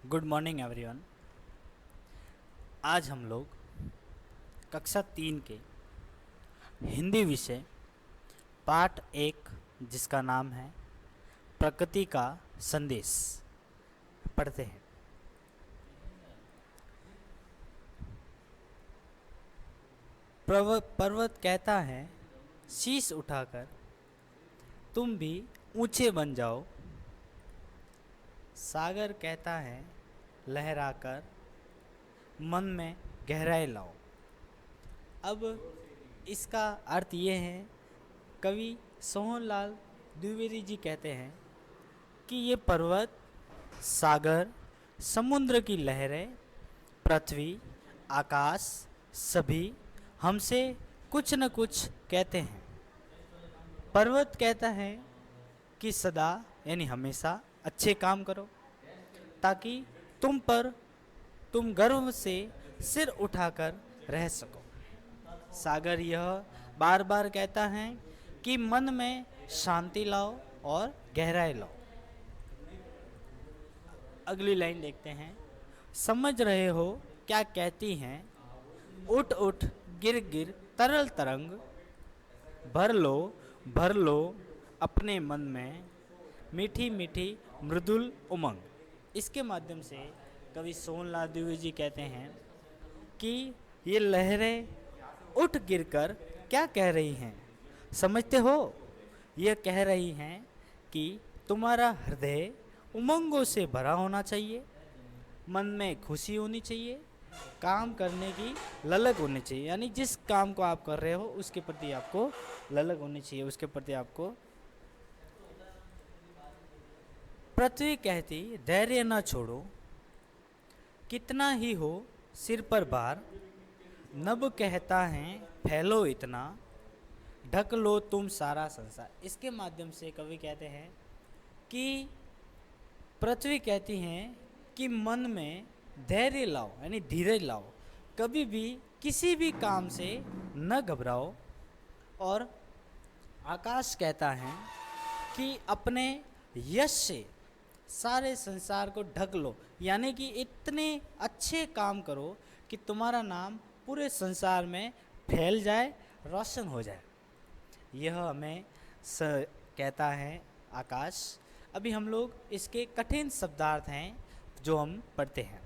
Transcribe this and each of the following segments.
Good morning everyone. आज हम लोग कक्षा 3 के हिंदी विषय पाठ 1 जिसका नाम है प्रकृति का संदेश पढ़ते हैं। पर्वत कहता है शीश उठाकर तुम भी ऊंचे बन जाओ। सागर कहता है लहराकर मन में गहराई लाओ। अब इसका अर्थ ये है, कवि सोहनलाल द्विवेदी जी कहते हैं कि ये पर्वत, सागर, समुद्र की लहरें, पृथ्वी, आकाश सभी हमसे कुछ न कुछ कहते हैं। पर्वत कहता है कि सदा यानी हमेशा अच्छे काम करो ताकि तुम गर्व से सिर उठाकर रह सको। सागर यह बार बार कहता है कि मन में शांति लाओ और गहराई लाओ। अगली लाइन देखते हैं। समझ रहे हो क्या कहती हैं, उठ उठ गिर गिर तरल तरंग, भर लो अपने मन में मीठी मीठी मृदुल उमंग। इसके माध्यम से कवि सोहनलाल द्विवेदी जी कहते हैं कि ये लहरें उठ गिरकर क्या कह रही हैं, समझते हो? ये कह रही हैं कि तुम्हारा हृदय उमंगों से भरा होना चाहिए, मन में खुशी होनी चाहिए, काम करने की ललक होनी चाहिए। यानी जिस काम को आप कर रहे हो उसके प्रति आपको ललक होनी चाहिए, उसके प्रति आपको। पृथ्वी कहती धैर्य न छोड़ो, कितना ही हो सिर पर भार, नभ कहता है फैलो इतना, ढक लो तुम सारा संसार। इसके माध्यम से कवि कहते हैं कि पृथ्वी कहती हैं कि मन में धैर्य लाओ यानी धीरज लाओ, कभी भी किसी भी काम से न घबराओ। और आकाश कहता है कि अपने यश से सारे संसार को ढक लो, यानी कि इतने अच्छे काम करो कि तुम्हारा नाम पूरे संसार में फैल जाए, रोशन हो जाए। यह हमें कहता है आकाश। अभी हम लोग इसके कठिन शब्दार्थ हैं जो हम पढ़ते हैं।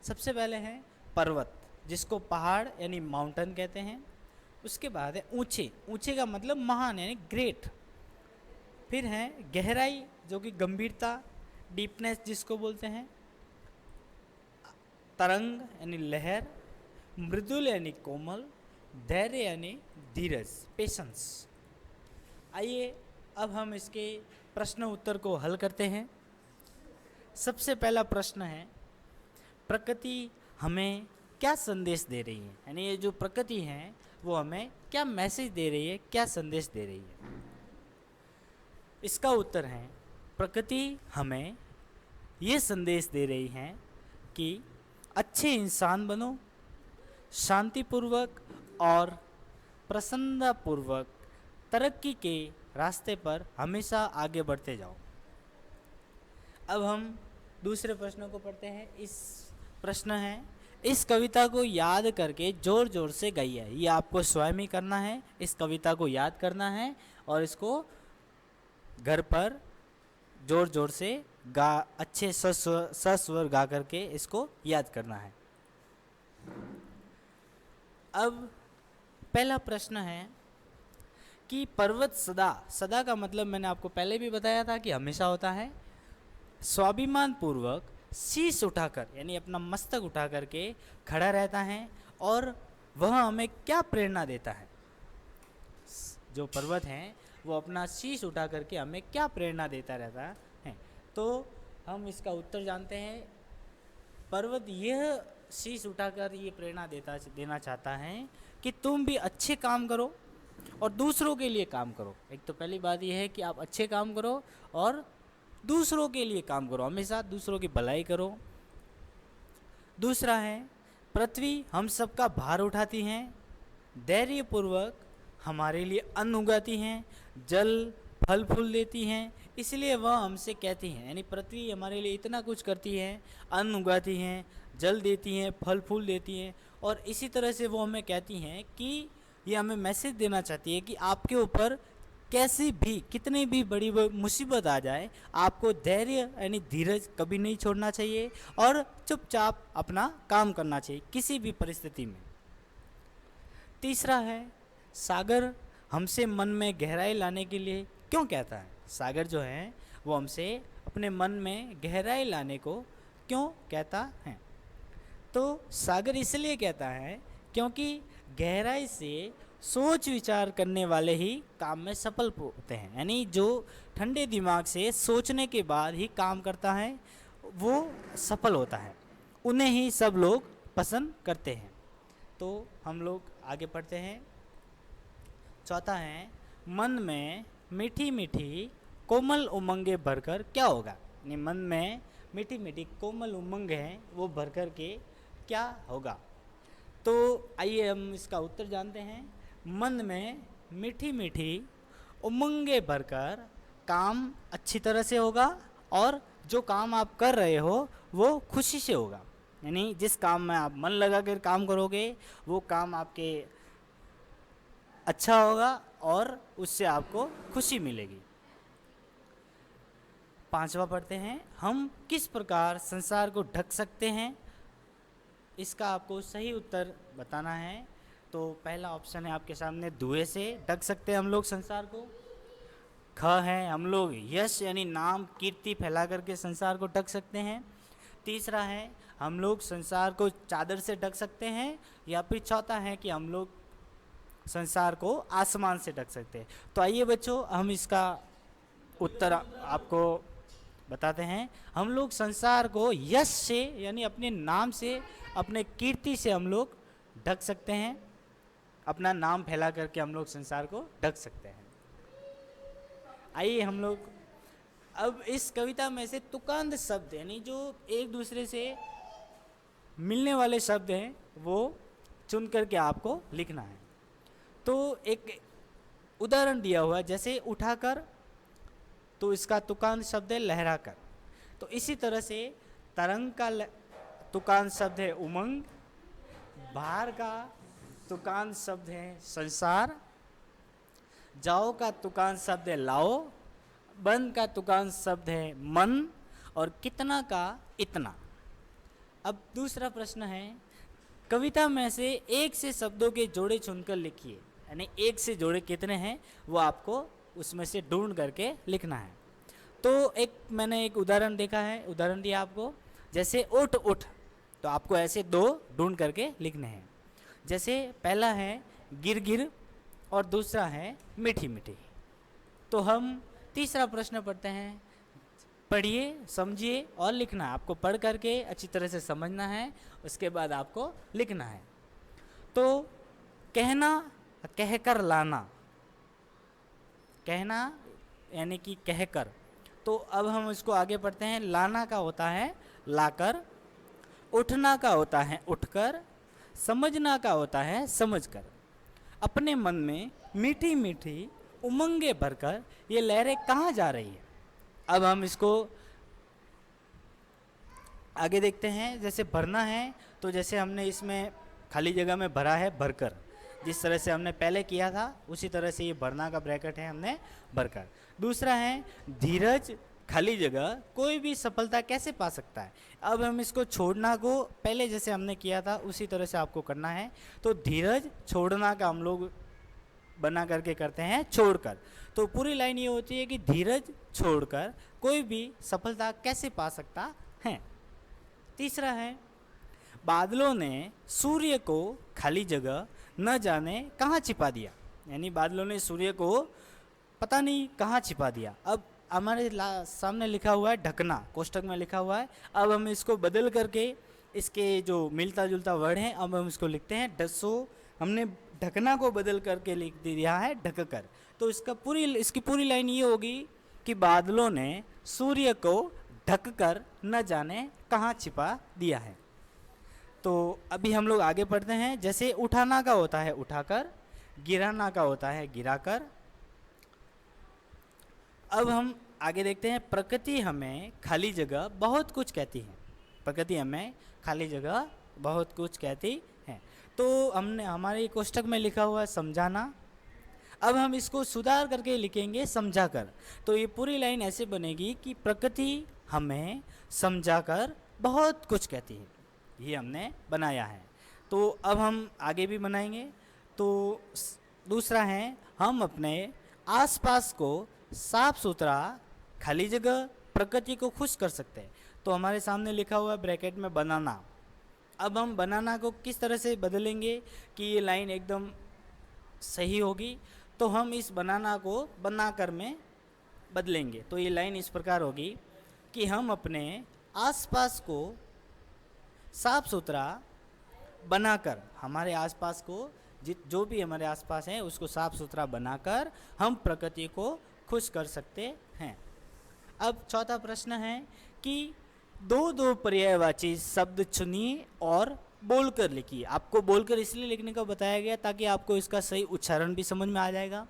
सबसे पहले है पर्वत, जिसको पहाड़ यानी माउंटेन कहते हैं। उसके बाद है ऊंचे, ऊंचे का मतलब महान यानी ग्रेट। फिर है गहराई जो कि गंभीरता, डीपनेस जिसको बोलते हैं। तरंग यानी लहर, मृदुल यानी कोमल, धैर्य यानी धीरज, पेशेंस। आइए अब हम इसके प्रश्न उत्तर को हल करते हैं। सबसे पहला प्रश्न है, प्रकृति हमें क्या संदेश दे रही है, यानी ये जो प्रकृति है वो हमें क्या मैसेज दे रही है, क्या संदेश दे रही है। इसका उत्तर है, प्रकृति हमें ये संदेश दे रही है कि अच्छे इंसान बनो, शांतिपूर्वक और प्रसन्नतापूर्वक तरक्की के रास्ते पर हमेशा आगे बढ़ते जाओ। अब हम दूसरे प्रश्न को पढ़ते हैं। इस प्रश्न है, इस कविता को याद करके जोर जोर से गाइए। ये आपको स्वयं ही करना है, इस कविता को याद करना है और इसको घर पर जोर जोर से अच्छे सस्वर गा करके इसको याद करना है। अब पहला प्रश्न है कि पर्वत सदा का मतलब मैंने आपको पहले भी बताया था कि हमेशा होता है। स्वाभिमान पूर्वक शीश उठाकर यानी अपना मस्तक उठा करके खड़ा रहता है और वह हमें क्या प्रेरणा देता है। जो पर्वत है वो अपना शीश उठा करके हमें क्या प्रेरणा देता रहता है। तो हम इसका उत्तर जानते हैं। पर्वत यह शीश उठाकर ये प्रेरणा देना चाहता है कि तुम भी अच्छे काम करो और दूसरों के लिए काम करो। एक तो पहली बात यह है कि आप अच्छे काम करो और दूसरों के लिए काम करो, हमेशा दूसरों की भलाई करो। दूसरा है, पृथ्वी हम सबका भार उठाती हैं, धैर्यपूर्वक हमारे लिए अन्न उगाती हैं, जल फल फूल देती हैं, इसलिए वह हमसे कहती हैं, यानी पृथ्वी हमारे लिए इतना कुछ करती है, अन्न उगाती हैं, जल देती हैं, फल फूल देती हैं, और इसी तरह से वो हमें कहती हैं कि ये हमें मैसेज देना चाहती है कि आपके ऊपर कैसी भी कितनी भी बड़ी मुसीबत आ जाए, आपको धैर्य यानी धीरज कभी नहीं छोड़ना चाहिए और चुपचाप अपना काम करना चाहिए किसी भी परिस्थिति में। तीसरा है, सागर हमसे मन में गहराई लाने के लिए क्यों कहता है। सागर जो है वो हमसे अपने मन में गहराई लाने को क्यों कहता है। तो सागर इसलिए कहता है क्योंकि गहराई से सोच विचार करने वाले ही काम में सफल होते हैं, यानी जो ठंडे दिमाग से सोचने के बाद ही काम करता है वो सफल होता है, उन्हें ही सब लोग पसंद करते हैं। तो हम लोग आगे पढ़ते हैं। चौथा है, मन में मीठी मीठी कोमल उमंगें भरकर क्या होगा, यानी मन में मीठी मीठी कोमल उमंग है वो भरकर के क्या होगा। तो आइए हम इसका उत्तर जानते हैं। मन में मीठी मीठी उमंगें भरकर काम अच्छी तरह से होगा और जो काम आप कर रहे हो वो खुशी से होगा, यानी जिस काम में आप मन लगा कर काम करोगे वो काम आपके अच्छा होगा और उससे आपको खुशी मिलेगी। पांचवा पढ़ते हैं, हम किस प्रकार संसार को ढक सकते हैं। इसका आपको सही उत्तर बताना है। तो पहला ऑप्शन है आपके सामने, धुएं से ढक सकते हैं हम लोग संसार को। ख है, हम लोग यश यानी नाम कीर्ति फैला करके संसार को ढक सकते हैं। तीसरा है, हम लोग संसार को चादर से ढक सकते हैं। या फिर चौथा है कि हम लोग संसार को आसमान से ढक सकते हैं। तो आइए बच्चों हम इसका उत्तर आपको बताते हैं। हम लोग संसार को यश से यानी अपने नाम से, अपने कीर्ति से हम लोग ढक सकते हैं। अपना नाम फैला करके हम लोग संसार को ढक सकते हैं। आइए हम लोग अब इस कविता में से तुकांत शब्द यानी जो एक दूसरे से मिलने वाले शब्द हैं वो चुन करके आपको लिखना है। तो एक उदाहरण दिया हुआ है, जैसे उठाकर, तो इसका तुकांत शब्द है लहराकर। तो इसी तरह से तरंग का तुकांत शब्द है उमंग, बाहर का तुकांत शब्द है संसार, जाओ का तुकांत शब्द है लाओ, बंद का तुकांत शब्द है मन, और कितना का इतना। अब दूसरा प्रश्न है, कविता में से एक से शब्दों के जोड़े चुनकर लिखिए, यानी एक से जोड़े कितने हैं वो आपको उसमें से ढूंढ करके लिखना है। तो मैंने एक उदाहरण देखा है, उदाहरण दिया आपको, जैसे उठ उठ, तो आपको ऐसे दो ढूंढ करके लिखने हैं। जैसे पहला है गिर गिर और दूसरा है मीठी मीठी। तो हम तीसरा प्रश्न पढ़ते हैं, पढ़िए समझिए और लिखना है। आपको पढ़ करके अच्छी तरह से समझना है, उसके बाद आपको लिखना है। तो कहना कहकर लाना, कहना यानी कि कहकर। तो अब हम इसको आगे पढ़ते हैं। लाना का होता है लाकर, उठना का होता है उठकर, समझना का होता है समझकर। अपने मन में मीठी मीठी उमंगे भरकर ये लहरें कहाँ जा रही है। अब हम इसको आगे देखते हैं। जैसे भरना है, तो जैसे हमने इसमें खाली जगह में भरा है भरकर, जिस तरह से हमने पहले किया था उसी तरह से ये भरना का ब्रैकेट है हमने भरकर। दूसरा है धीरज, खाली जगह, कोई भी सफलता कैसे पा सकता है। अब हम इसको छोड़ना को पहले जैसे हमने किया था उसी तरह से आपको करना है। तो धीरज छोड़ना का हम लोग बना करके करते हैं छोड़कर। तो पूरी लाइन ये होती है कि धीरज छोड़कर कोई भी सफलता कैसे पा सकता है। तीसरा है बादलों ने सूर्य को खाली जगह न जाने कहाँ छिपा दिया, यानी बादलों ने सूर्य को पता नहीं कहाँ छिपा दिया। अब हमारे सामने लिखा हुआ है ढकना, कोष्टक में लिखा हुआ है। अब हम इसको बदल करके इसके जो मिलता जुलता वर्ड है अब हम इसको लिखते हैं डसो। हमने ढकना को बदल करके लिख दिया है ढककर। तो इसकी पूरी लाइन ये होगी कि बादलों ने सूर्य को ढककर न जाने कहाँ छिपा दिया है। तो अभी हम लोग आगे पढ़ते हैं। जैसे उठाना का होता है उठाकर, गिराना का होता है गिराकर। अब हम आगे देखते हैं, प्रकृति हमें खाली जगह बहुत कुछ कहती है। प्रकृति हमें खाली जगह बहुत कुछ कहती है। तो हमने हमारे कोष्ठक में लिखा हुआ है समझाना। अब हम इसको सुधार करके लिखेंगे समझाकर। तो ये पूरी लाइन ऐसे बनेगी कि प्रकृति हमें समझाकर बहुत कुछ कहती है। ये हमने बनाया है। तो अब हम आगे भी बनाएंगे। तो दूसरा है, हम अपने आसपास को साफ सुथरा, खाली जगह, प्रकृति को खुश कर सकते हैं। तो हमारे सामने लिखा हुआ है ब्रैकेट में बनाना। अब हम बनाना को किस तरह से बदलेंगे कि ये लाइन एकदम सही होगी। तो हम इस बनाना को बनाकर में बदलेंगे। तो ये लाइन इस प्रकार होगी कि हम अपने आसपास को साफ सुथरा बनाकर, हमारे आसपास को जो भी हमारे आसपास है उसको साफ सुथरा बनाकर हम प्रकृति को खुश कर सकते हैं। अब चौथा प्रश्न है कि दो दो पर्यायवाची शब्द चुनिए और बोलकर लिखिए। आपको बोलकर इसलिए लिखने का बताया गया ताकि आपको इसका सही उच्चारण भी समझ में आ जाएगा।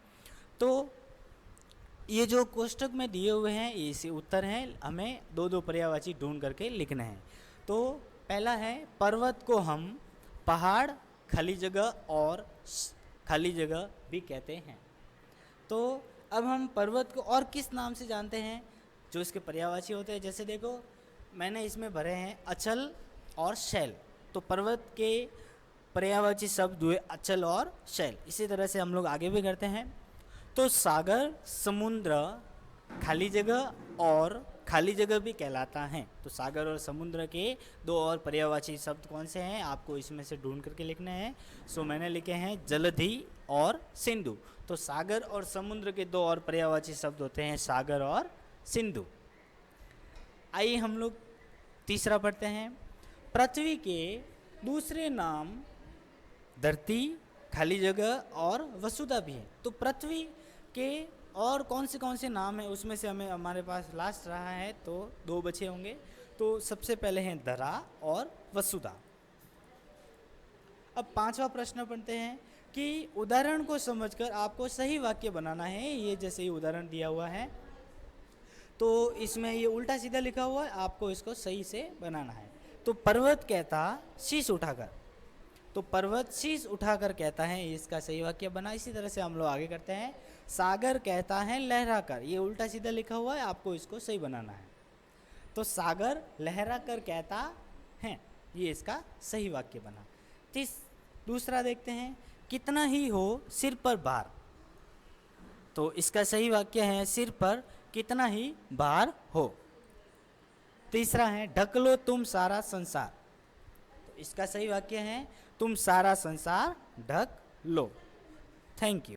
तो ये जो कोष्ठक में दिए हुए हैं ये इसे उत्तर हैं, हमें दो दो पर्यायवाची ढूंढ करके लिखना है। तो पहला है, पर्वत को हम पहाड़, खाली जगह और खाली जगह भी कहते हैं। तो अब हम पर्वत को और किस नाम से जानते हैं जो इसके पर्यायवाची होते हैं। जैसे देखो, मैंने इसमें भरे हैं अचल और शैल। तो पर्वत के पर्यायवाची शब्द हुए अचल और शैल। इसी तरह से हम लोग आगे भी करते हैं। तो सागर, समुद्र, खाली जगह और खाली जगह भी कहलाता है। तो सागर और समुद्र के दो और पर्यायवाची शब्द कौन से हैं आपको इसमें से ढूंढ करके लिखने हैं। सो मैंने लिखे हैं जलधि और सिंधु। तो सागर और समुद्र के दो और पर्यायवाची शब्द होते हैं सागर और सिंधु। आइए हम लोग तीसरा पढ़ते हैं। पृथ्वी के दूसरे नाम धरती, खाली जगह और वसुधा भी है। तो पृथ्वी के और कौन से नाम है उसमें से हमें हमारे पास लास्ट रहा है तो दो बचे होंगे। तो सबसे पहले हैं धरा और वसुधा। अब पांचवा प्रश्न पढ़ते हैं कि उदाहरण को समझकर आपको सही वाक्य बनाना है। ये जैसे ही उदाहरण दिया हुआ है तो इसमें ये उल्टा सीधा लिखा हुआ है, आपको इसको सही से बनाना है। तो पर्वत कहता शीश उठाकर। तो पर्वत शीश उठाकर कहता है, इसका सही वाक्य बना। इसी तरह से हम लोग आगे करते हैं। सागर कहता है लहराकर। ये उल्टा सीधा लिखा हुआ है, आपको इसको सही बनाना है। तो सागर लहराकर कहता है, ये इसका सही वाक्य बना। दूसरा देखते हैं, कितना ही हो सिर पर भार। तो इसका सही वाक्य है, सिर पर कितना ही भार हो। तीसरा है, ढक लो तुम सारा संसार। तो इसका सही वाक्य है, तुम सारा संसार ढक लो। Thank you.